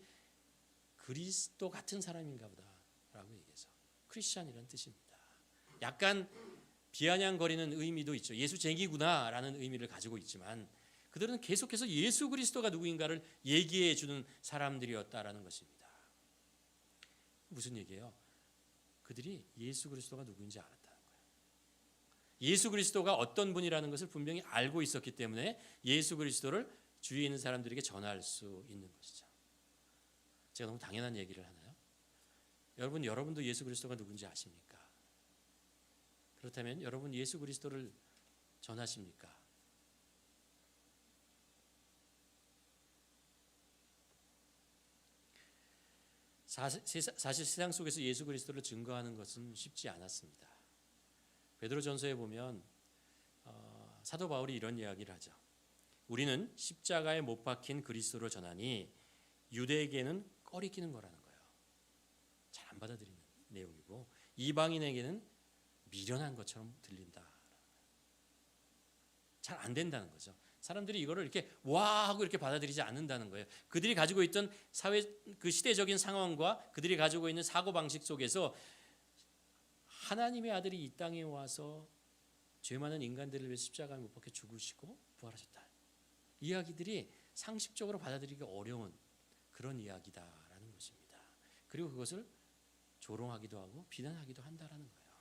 그리스도 같은 사람인가 보다라고 얘기해서 크리스찬이라는 뜻입니다. 약간 비아냥거리는 의미도 있죠. 예수 쟁이구나라는 의미를 가지고 있지만 그들은 계속해서 예수 그리스도가 누구인가를 얘기해 주는 사람들이었다라는 것입니다. 무슨 얘기예요? 그들이 예수 그리스도가 누구인지 알았다는 거예요. 예수 그리스도가 어떤 분이라는 것을 분명히 알고 있었기 때문에 예수 그리스도를 주위에 있는 사람들에게 전할 수 있는 것이죠. 제가 너무 당연한 얘기를 하나요? 여러분도 예수 그리스도가 누군지 아십니까? 그렇다면 여러분 예수 그리스도를 전하십니까? 사실 세상 속에서 예수 그리스도를 증거하는 것은 쉽지 않았습니다. 베드로전서에 보면 사도 바울이 이런 이야기를 하죠. 우리는 십자가에 못 박힌 그리스도를 전하니 유대에게는 꺼리끼는 거라는 거예요. 잘 안 받아들이는 내용이고 이방인에게는 미련한 것처럼 들린다. 잘 안 된다는 거죠. 사람들이 이거를 이렇게 와 하고 이렇게 받아들이지 않는다는 거예요. 그들이 가지고 있던 사회 그 시대적인 상황과 그들이 가지고 있는 사고 방식 속에서 하나님의 아들이 이 땅에 와서 죄 많은 인간들을 위해 십자가에 못 박혀 죽으시고 부활하셨다. 이야기들이 상식적으로 받아들이기 어려운 그런 이야기다라는 것입니다. 그리고 그것을 조롱하기도 하고 비난하기도 한다라는 거예요.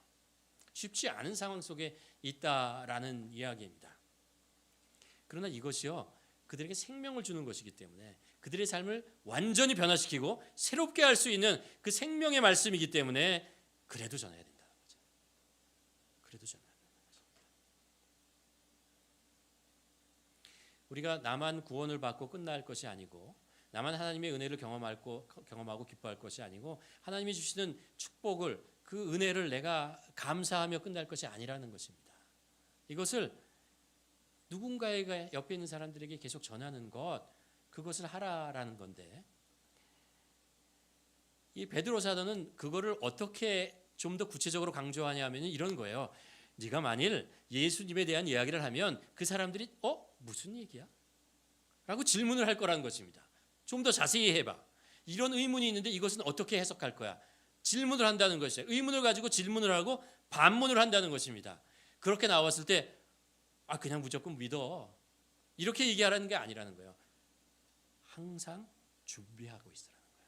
쉽지 않은 상황 속에 있다라는 이야기입니다. 그러나 이것이요 그들에게 생명을 주는 것이기 때문에 그들의 삶을 완전히 변화시키고 새롭게 할 수 있는 그 생명의 말씀이기 때문에 그래도 전해야 된다는 거죠. 그래도 전해야 된다는 것입니다. 우리가 나만 구원을 받고 끝날 것이 아니고 나만 하나님의 은혜를 경험하고 기뻐할 것이 아니고 하나님이 주시는 축복을 그 은혜를 내가 감사하며 끝날 것이 아니라는 것입니다. 이것을 누군가에게 옆에 있는 사람들에게 계속 전하는 것, 그것을 하라라는 건데 이 베드로 사도는 그거를 어떻게 좀 더 구체적으로 강조하냐 하면 이런 거예요. 네가 만일 예수님에 대한 이야기를 하면 그 사람들이 무슨 얘기야? 라고 질문을 할 거라는 것입니다. 좀 더 자세히 해봐. 이런 의문이 있는데 이것은 어떻게 해석할 거야? 질문을 한다는 것이에요. 의문을 가지고 질문을 하고 반문을 한다는 것입니다. 그렇게 나왔을 때 그냥 무조건 믿어. 이렇게 얘기하라는 게 아니라는 거예요. 항상 준비하고 있으라는 거예요.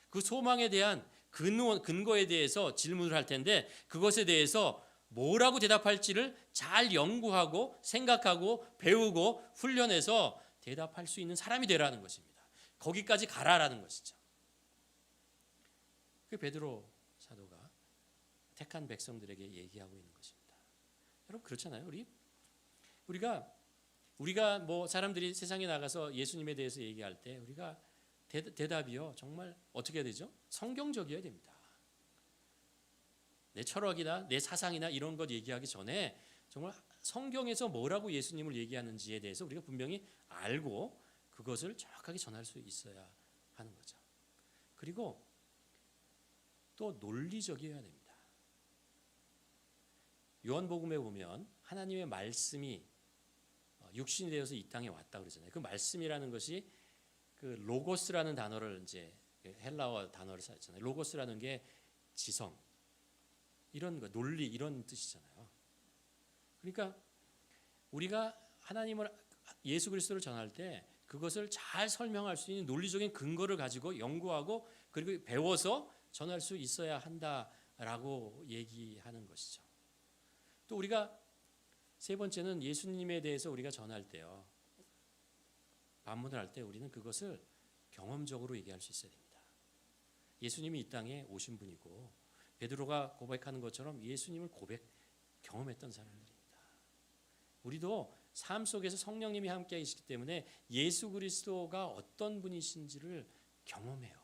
그 소망에 대한 근거에 대해서 질문을 할 텐데 그것에 대해서 뭐라고 대답할지를 잘 연구하고 생각하고 배우고 훈련해서 대답할 수 있는 사람이 되라는 것입니다. 거기까지 가라라는 것이죠. 그 베드로 사도가 택한 백성들에게 얘기하고 있는 것입니다. 여러분 그렇잖아요. 우리가 뭐 사람들이 세상에 나가서 예수님에 대해서 얘기할 때 우리가 대답이요 정말 어떻게 해야 되죠? 성경적이어야 됩니다. 내 철학이나 내 사상이나 이런 것 얘기하기 전에 정말 성경에서 뭐라고 예수님을 얘기하는지에 대해서 우리가 분명히 알고 그것을 정확하게 전할 수 있어야 하는 거죠. 그리고 또 논리적이어야 됩니다. 요한복음에 보면 하나님의 말씀이 육신이 되어서 이 땅에 왔다 그러잖아요. 그 말씀이라는 것이 그 로고스라는 단어를 이제 헬라어 단어를 썼잖아요. 로고스라는 게 지성, 이런 거, 논리 이런 뜻이잖아요. 그러니까 우리가 하나님을 예수 그리스도를 전할 때 그것을 잘 설명할 수 있는 논리적인 근거를 가지고 연구하고 그리고 배워서 전할 수 있어야 한다라고 얘기하는 것이죠. 또 우리가 세 번째는 예수님에 대해서 우리가 전할 때요. 반문을 할 때 우리는 그것을 경험적으로 얘기할 수 있어야 됩니다. 예수님이 이 땅에 오신 분이고 베드로가 고백하는 것처럼 예수님을 경험했던 사람들입니다. 우리도 삶 속에서 성령님이 함께 계시기 때문에 예수 그리스도가 어떤 분이신지를 경험해요.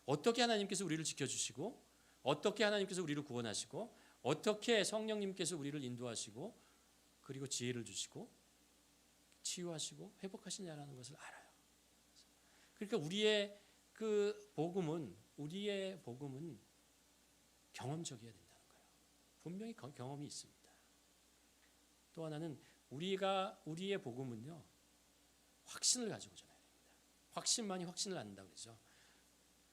어떻게 하나님께서 우리를 지켜주시고 어떻게 하나님께서 우리를 구원하시고 어떻게 성령님께서 우리를 인도하시고 그리고 지혜를 주시고 치유하시고 회복하시냐라는 것을 알아요. 그러니까 우리의 복음은 경험적이어야 된다는 거예요. 분명히 경험이 있습니다. 또 하나는 우리의 복음은요, 확신을 가지고 전해야 됩니다. 확신만이 확신을 낳는다고 그러죠.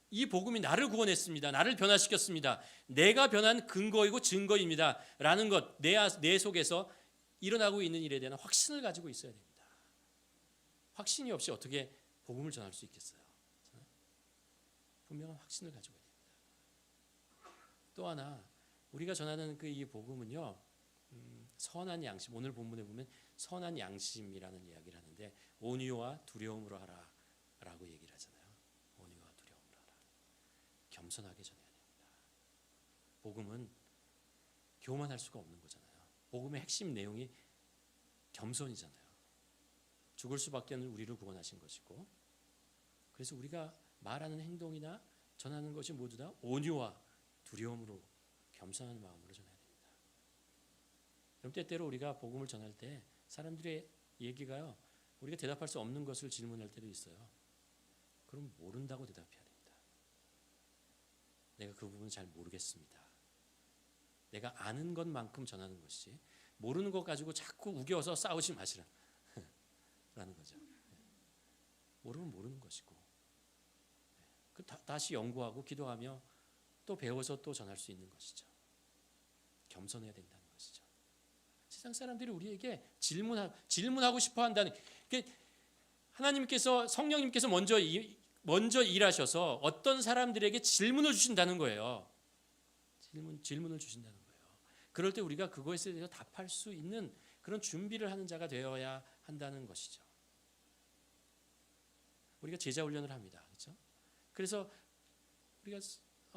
이 복음이 나를 구원했습니다. 나를 변화시켰습니다. 내가 변한 근거이고 증거입니다. 라는 것, 내 속에서 일어나고 있는 일에 대한 확신을 가지고 있어야 됩니다. 확신이 없이 어떻게 복음을 전할 수 있겠어요? 분명한 확신을 가지고 있어야 됩니다. 또 하나, 우리가 전하는 이 복음은요, 선한 양심, 오늘 본문에 보면 선한 양심이라는 이야기를 하는데 온유와 두려움으로 하라 라고 얘기를 하잖아요. 온유와 두려움으로 하라. 겸손하게 전해야 됩니다. 복음은 교만할 수가 없는 거잖아요. 복음의 핵심 내용이 겸손이잖아요. 죽을 수밖에 없는 우리를 구원하신 것이고, 그래서 우리가 말하는 행동이나 전하는 것이 모두 다 온유와 두려움으로 겸손한 마음으로 전해야 됩니다. 그럼 때때로 우리가 복음을 전할 때 사람들의 얘기가요, 우리가 대답할 수 없는 것을 질문할 때도 있어요. 그럼 모른다고 대답해야 됩니다. 내가 그 부분은 잘 모르겠습니다. 내가 아는 것만큼 전하는 것이지 모르는 것 가지고 자꾸 우겨서 싸우지 마시라 라는 거죠. 모르면 모르는 것이고, 다시 연구하고 기도하며 또 배워서 또 전할 수 있는 것이죠. 겸손해야 된다는 것이죠. 세상 사람들이 우리에게 질문하고 싶어 한다는, 하나님께서, 성령님께서 먼저 일하셔서 어떤 사람들에게 질문을 주신다는 거예요. 질문을 주신다는 거예요. 그럴 때 우리가 그것에 대해서 답할 수 있는 그런 준비를 하는 자가 되어야 한다는 것이죠. 우리가 제자 훈련을 합니다. 그렇죠? 그래서 우리가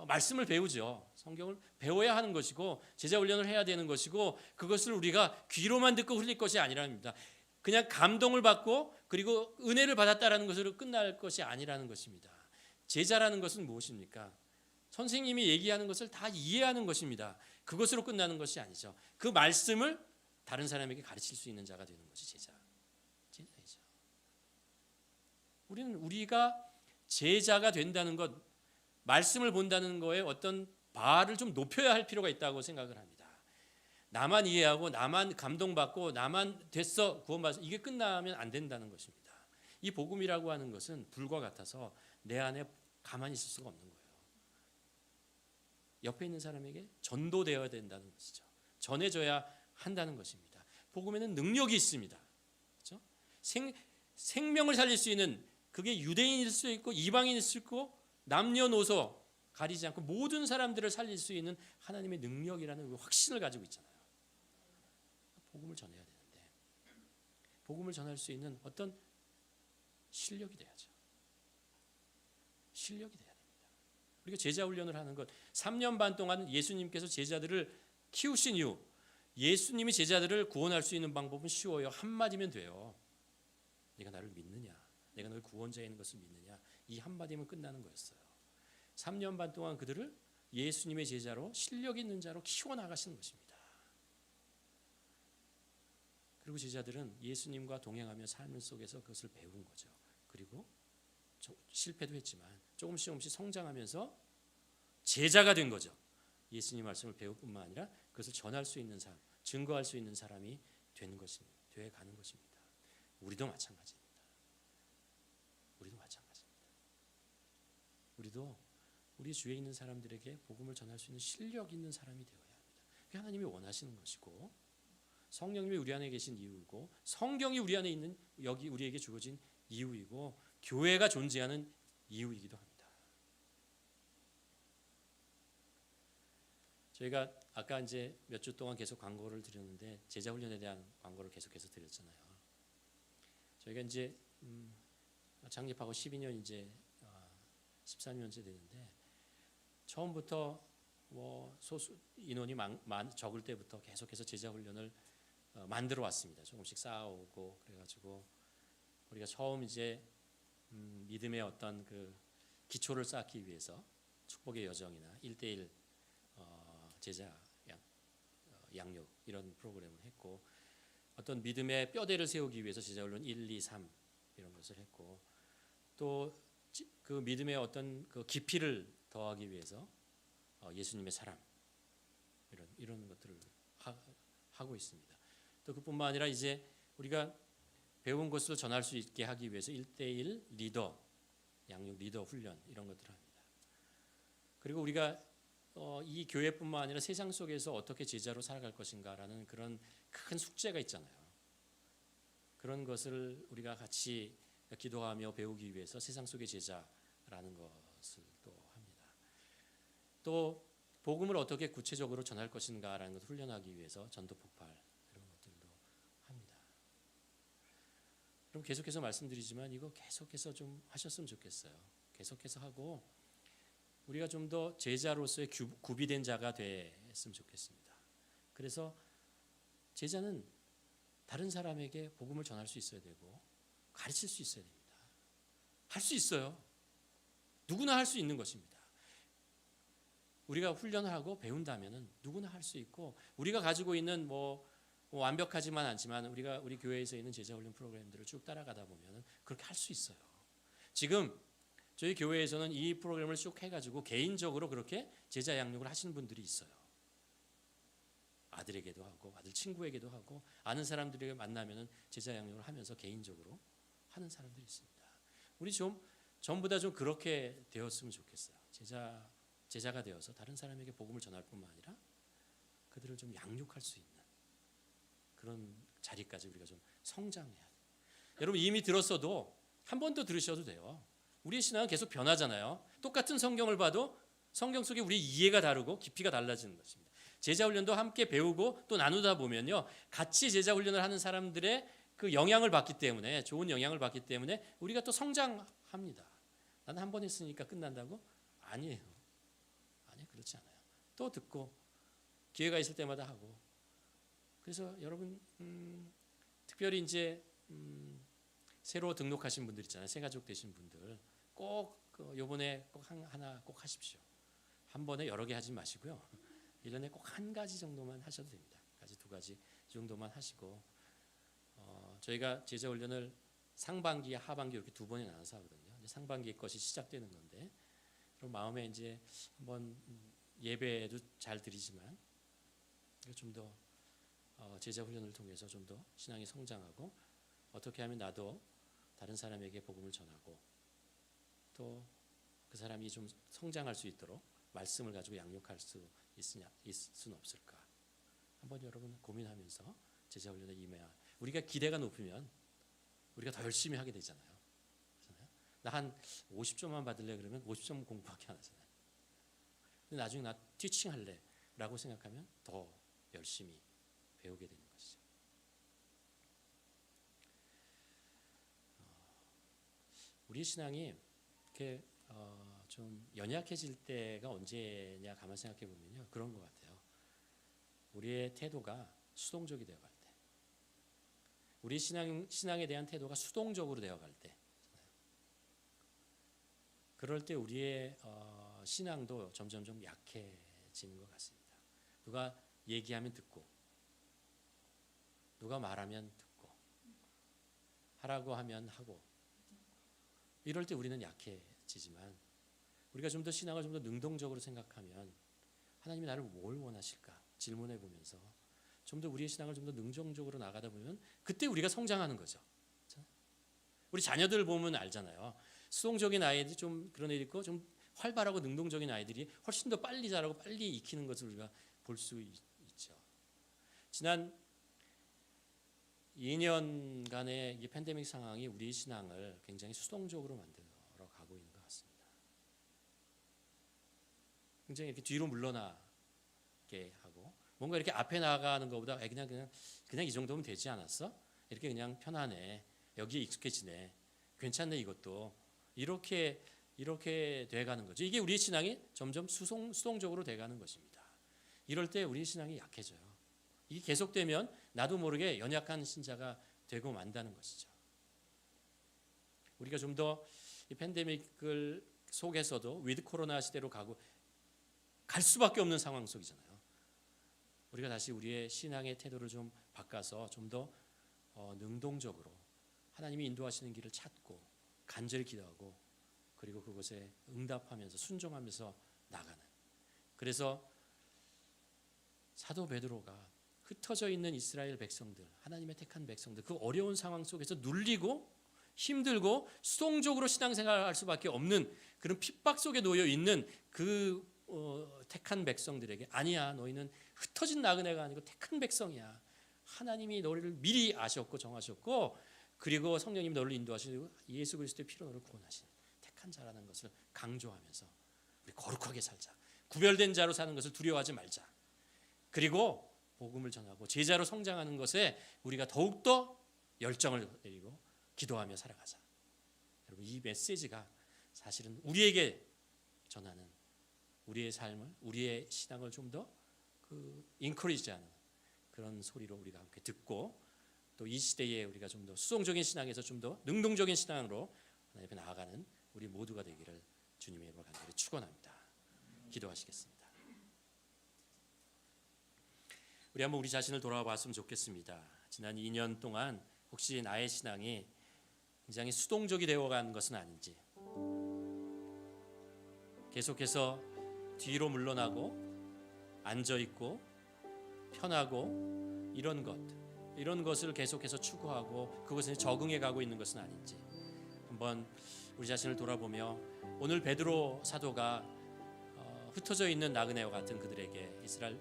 말씀을 배우죠. 성경을 배워야 하는 것이고 제자 훈련을 해야 되는 것이고, 그것을 우리가 귀로만 듣고 흘릴 것이 아니랍니다. 그냥 감동을 받고 그리고 은혜를 받았다라는 것으로 끝날 것이 아니라는 것입니다. 제자라는 것은 무엇입니까? 선생님이 얘기하는 것을 다 이해하는 것입니다. 그것으로 끝나는 것이 아니죠. 그 말씀을 다른 사람에게 가르칠 수 있는 자가 되는 것이 제자이죠. 우리가 제자가 된다는 것, 말씀을 본다는 거에 어떤 바를 좀 높여야 할 필요가 있다고 생각을 합니다. 나만 이해하고 나만 감동받고 나만 됐어 구원받았어, 이게 끝나면 안 된다는 것입니다. 이 복음이라고 하는 것은 불과 같아서 내 안에 가만히 있을 수가 없는 거예요. 옆에 있는 사람에게 전도되어야 된다는 것이죠. 전해져야 한다는 것입니다. 복음에는 능력이 있습니다. 그렇죠? 생명을 살릴 수 있는, 그게 유대인일 수 있고 이방인일 수 있고 남녀노소 가리지 않고 모든 사람들을 살릴 수 있는 하나님의 능력이라는 확신을 가지고 있잖아요. 복음을 전해야 되는데, 복음을 전할 수 있는 어떤 실력이 돼야죠. 실력이 돼야 됩니다. 우리가 제자 훈련을 하는 것, 3년 반 동안 예수님께서 제자들을 키우신 이유, 예수님이 제자들을 구원할 수 있는 방법은 쉬워요. 한마디면 돼요. 네가 나를 믿느냐, 내가 너를 구원자인 것을 믿느냐, 이 한마디면 끝나는 거였어요. 3년 반 동안 그들을 예수님의 제자로, 실력 있는 자로 키워나가시는 것입니다. 그리고 제자들은 예수님과 동행하며 삶을 속에서 그것을 배운 거죠. 그리고 실패도 했지만 조금씩 성장하면서 제자가 된 거죠. 예수님 말씀을 배울 뿐만 아니라 그것을 전할 수 있는 사람, 증거할 수 있는 사람이 되는 것입니다. 되어 가는 것입니다. 우리도 마찬가지입니다. 우리도 우리 주위에 있는 사람들에게 복음을 전할 수 있는 실력 있는 사람이 되어야 합니다. 그게 하나님이 원하시는 것이고, 성령님이 우리 안에 계신 이유이고, 성경이 우리 안에 있는, 여기 우리에게 주어진 이유이고, 교회가 존재하는 이유이기도 합니다. 저희가 아까 이제 몇 주 동안 계속 광고를 드렸는데, 제자 훈련에 대한 광고를 계속해서 드렸잖아요. 저희가 이제 창립하고 12년 이제 14년째 되는데, 처음부터 소수 인원이 적을 때부터 계속해서 제자 훈련을 만들어 왔습니다. 조금씩 쌓아오고, 그래가지고 우리가 처음 이제 믿음의 어떤 그 기초를 쌓기 위해서 축복의 여정이나 1:1 제자 양육 이런 프로그램을 했고, 어떤 믿음의 뼈대를 세우기 위해서 제자훈련 1, 2, 3 이런 것을 했고, 또 그 믿음의 어떤 그 깊이를 더하기 위해서 예수님의 사랑 이런 것들을 하고 있습니다. 또 그뿐만 아니라 이제 우리가 배운 것을 전할 수 있게 하기 위해서 1대1 리더, 양육 리더 훈련 이런 것들을 합니다. 그리고 우리가 이 교회뿐만 아니라 세상 속에서 어떻게 제자로 살아갈 것인가라는 그런 큰 숙제가 있잖아요. 그런 것을 우리가 같이 기도하며 배우기 위해서 세상 속의 제자라는 것을 또 합니다. 또 복음을 어떻게 구체적으로 전할 것인가라는 것을 훈련하기 위해서 전도 폭발 이런 것들도 합니다. 그럼 계속해서 말씀드리지만 이거 계속해서 좀 하셨으면 좋겠어요. 계속해서 하고 우리가 좀 더 제자로서의 구비된 자가 됐으면 좋겠습니다. 그래서 제자는 다른 사람에게 복음을 전할 수 있어야 되고 가르칠 수 있어야 됩니다. 할 수 있어요. 누구나 할 수 있는 것입니다. 우리가 훈련을 하고 배운다면은 누구나 할 수 있고, 우리가 가지고 있는 완벽하지만 않지만 우리 교회에서 있는 제자 훈련 프로그램들을 쭉 따라가다 보면은 그렇게 할 수 있어요. 지금 저희 교회에서는 이 프로그램을 쭉 해가지고 개인적으로 그렇게 제자 양육을 하시는 분들이 있어요. 아들에게도 하고 아들 친구에게도 하고 아는 사람들에게 만나면은 제자 양육을 하면서 개인적으로 하는 사람들이 있습니다. 우리 전부 다 좀 그렇게 되었으면 좋겠어요. 제자가 되어서 다른 사람에게 복음을 전할 뿐만 아니라 그들을 좀 양육할 수 있는 그런 자리까지 우리가 좀 성장해야 돼요. 여러분 이미 들었어도 한 번 더 들으셔도 돼요. 우리의 신앙은 계속 변하잖아요. 똑같은 성경을 봐도 성경 속에 우리 이해가 다르고 깊이가 달라지는 것입니다. 제자 훈련도 함께 배우고 또 나누다 보면요, 같이 제자 훈련을 하는 사람들의 그 영향을 받기 때문에, 좋은 영향을 받기 때문에 우리가 또 성장합니다. 나는 한 번 했으니까 끝난다고? 아니에요. 그렇지 않아요. 또 듣고 기회가 있을 때마다 하고. 그래서 여러분 특별히 이제 새로 등록하신 분들 있잖아요. 새가족 되신 분들 꼭 요번에 꼭 하나 꼭 하십시오. 한 번에 여러 개 하지 마시고요. 1년에 꼭 한 가지 정도만 하셔도 됩니다. 두 가지 이 정도만 하시고, 저희가 제자 훈련을 상반기, 하반기 이렇게 두 번에 나눠서 하거든요. 이제 상반기 것이 시작되는 건데, 그럼 마음에 이제 한번 예배도 잘 드리지만 좀 더 제자 훈련을 통해서 좀 더 신앙이 성장하고, 어떻게 하면 나도 다른 사람에게 복음을 전하고 또 그 사람이 좀 성장할 수 있도록 말씀을 가지고 양육할 수 있으면 없을까? 한번 여러분 고민하면서 제자 훈련에 임해야. 우리가 기대가 높으면 우리가 더 열심히 하게 되잖아요. 나 한 50점만 받을래 그러면 50점 공부밖에 안 하잖아요. 근데 나중에 나 티칭 할래 라고 생각하면 더 열심히 배우게 되는 것이죠. 우리 신앙이 이렇게 좀 연약해질 때가 언제냐 가만 생각해 보면요, 그런 것 같아요. 우리의 태도가 수동적이 되어갈 때, 우리 신앙에 대한 태도가 수동적으로 되어갈 때, 그럴 때 우리의 신앙도 점점 좀 약해지는 것 같습니다. 누가 얘기하면 듣고, 누가 말하면 듣고, 하라고 하면 하고, 이럴 때 우리는 약해지지만, 우리가 좀 더 신앙을 좀 더 능동적으로 생각하면 하나님이 나를 뭘 원하실까 질문해 보면서 좀 더 우리의 신앙을 좀 더 능동적으로 나가다 보면 그때 우리가 성장하는 거죠. 우리 자녀들 보면 알잖아요. 수동적인 아이들이 좀 그런 애들 있고, 좀 활발하고 능동적인 아이들이 훨씬 더 빨리 자라고 빨리 익히는 것을 우리가 볼 수 있죠. 지난 2년간의 이 팬데믹 상황이 우리 신앙을 굉장히 수동적으로 만들어 가고 있는 것 같습니다. 굉장히 이렇게 뒤로 물러나게 하고, 뭔가 이렇게 앞에 나가는 것보다 그냥 이 정도면 되지 않았어? 이렇게 그냥 편하네. 여기에 익숙해지네. 괜찮네 이것도. 이렇게 돼가는 거죠. 이게 우리의 신앙이 점점 수동적으로 돼가는 것입니다. 이럴 때 우리의 신앙이 약해져요. 이게 계속되면 나도 모르게 연약한 신자가 되고 만다는 것이죠. 우리가 좀 더 이 팬데믹을 속에서도 위드 코로나 시대로 갈 수밖에 없는 상황 속이잖아요. 우리가 다시 우리의 신앙의 태도를 좀 바꿔서 좀 더 능동적으로 하나님이 인도하시는 길을 찾고 간절히 기도하고 그리고 그것에 응답하면서 순종하면서 나가는, 그래서 사도 베드로가 흩어져 있는 이스라엘 백성들, 하나님의 택한 백성들, 그 어려운 상황 속에서 눌리고 힘들고 수동적으로 신앙생활할 수밖에 없는 그런 핍박 속에 놓여 있는 그 택한 백성들에게, 아니야, 너희는 흩어진 나그네가 아니고 택한 백성이야. 하나님이 너희를 미리 아셨고 정하셨고 그리고 성령님이 너를 인도하시고 예수 그리스도의 피로 너를 구원하신 택한 자라는 것을 강조하면서 우리 거룩하게 살자. 구별된 자로 사는 것을 두려워하지 말자. 그리고 복음을 전하고 제자로 성장하는 것에 우리가 더욱더 열정을 내리고 기도하며 살아가자. 여러분, 이 메시지가 사실은 우리에게 전하는 우리의 삶을, 우리의 신앙을 좀 더 인커리지하는 그런 소리로 우리가 함께 듣고, 또 이 시대에 우리가 좀 더 수동적인 신앙에서 좀 더 능동적인 신앙으로 하나님 앞에 나아가는 우리 모두가 되기를 주님의 이름으로 간절히 축원합니다. 기도하시겠습니다. 우리 한번 우리 자신을 돌아와 봤으면 좋겠습니다. 지난 2년 동안 혹시 나의 신앙이 굉장히 수동적이 되어가는 것은 아닌지, 계속해서 뒤로 물러나고 앉아있고 편하고 이런 것을 계속해서 추구하고 그것에 적응해 가고 있는 것은 아닌지 한번 우리 자신을 돌아보며, 오늘 베드로 사도가 흩어져 있는 나그네와 같은 그들에게, 이스라엘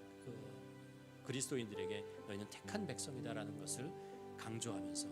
그리스도인들에게 너희는 택한 백성이다라는 것을 강조하면서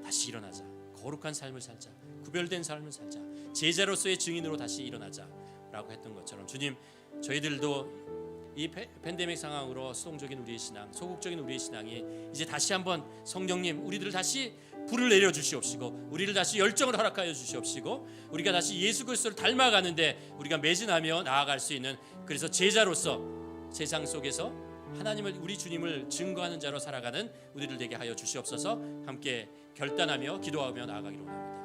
다시 일어나자, 거룩한 삶을 살자, 구별된 삶을 살자, 제자로서의 증인으로 다시 일어나자라고 했던 것처럼, 주님, 저희들도 이 팬데믹 상황으로 수동적인 우리의 신앙, 소극적인 우리의 신앙이 이제 다시 한번 성령님 우리들을 다시 불을 내려 주시옵시고 우리를 다시 열정을 허락하여 주시옵시고 우리가 다시 예수 그리스도를 닮아가는데 우리가 매진하며 나아갈 수 있는, 그래서 제자로서 세상 속에서 하나님을, 우리 주님을 증거하는 자로 살아가는 우리들 되게 하여 주시옵소서. 함께 결단하며 기도하며 나아가기로 합니다.